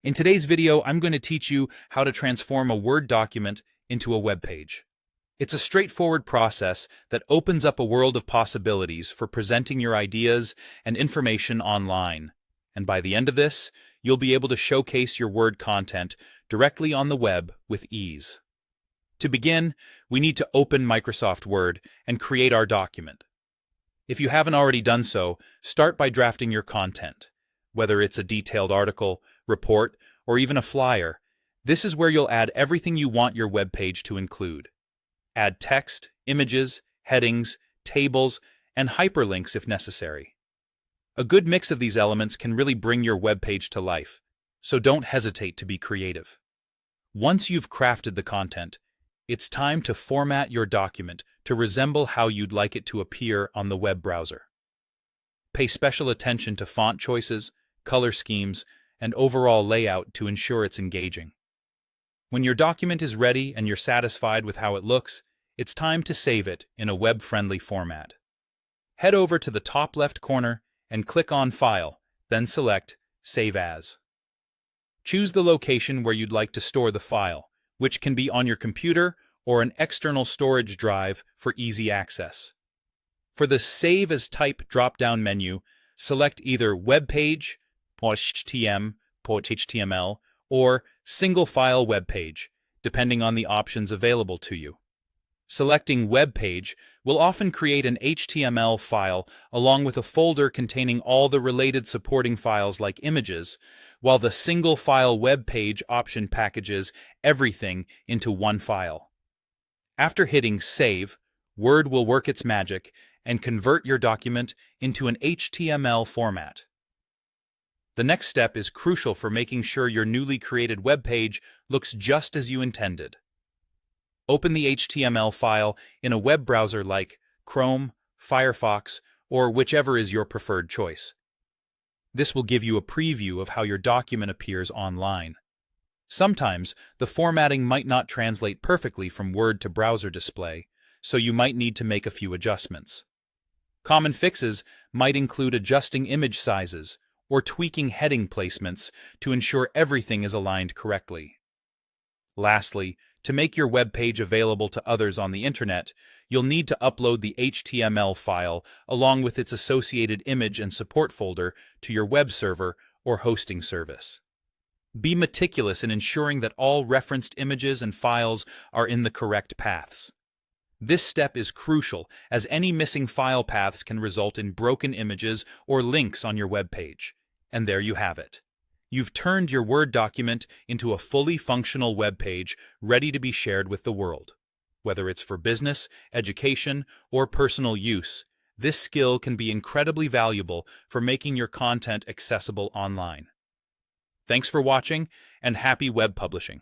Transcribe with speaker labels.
Speaker 1: In today's video, I'm going to teach you how to transform a Word document into a web page. It's a straightforward process that opens up a world of possibilities for presenting your ideas and information online. And by the end of this, you'll be able to showcase your Word content directly on the web with ease. To begin, we need to open Microsoft Word and create our document. If you haven't already done so, start by drafting your content. Whether it's a detailed article, report, or even a flyer, this is where you'll add everything you want your web page to include. Add text, images, headings, tables, and hyperlinks if necessary. A good mix of these elements can really bring your web page to life, so don't hesitate to be creative. Once you've crafted the content, it's time to format your document to resemble how you'd like it to appear on the web browser. Pay special attention to font choices, color schemes, and overall layout to ensure it's engaging. When your document is ready and you're satisfied with how it looks, it's time to save it in a web-friendly format. Head over to the top left corner and click on File, then select Save As. Choose the location where you'd like to store the file, which can be on your computer or an external storage drive for easy access. For the Save as Type drop-down menu, select either Web Page, .html, or Single File Web Page, depending on the options available to you. Selecting Web Page will often create an HTML file along with a folder containing all the related supporting files like images, while the Single File Web Page option packages everything into one file. After hitting Save, Word will work its magic and convert your document into an HTML format. The next step is crucial for making sure your newly created web page looks just as you intended. Open the HTML file in a web browser like Chrome, Firefox, or whichever is your preferred choice. This will give you a preview of how your document appears online. Sometimes, the formatting might not translate perfectly from Word to browser display, so you might need to make a few adjustments. Common fixes might include adjusting image sizes or tweaking heading placements to ensure everything is aligned correctly. Lastly, to make your web page available to others on the internet, you'll need to upload the HTML file along with its associated image and support folder to your web server or hosting service. Be meticulous in ensuring that all referenced images and files are in the correct paths. This step is crucial, as any missing file paths can result in broken images or links on your web page. And there you have it. You've turned your Word document into a fully functional web page ready to be shared with the world. Whether it's for business, education, or personal use, this skill can be incredibly valuable for making your content accessible online. Thanks for watching, and happy web publishing.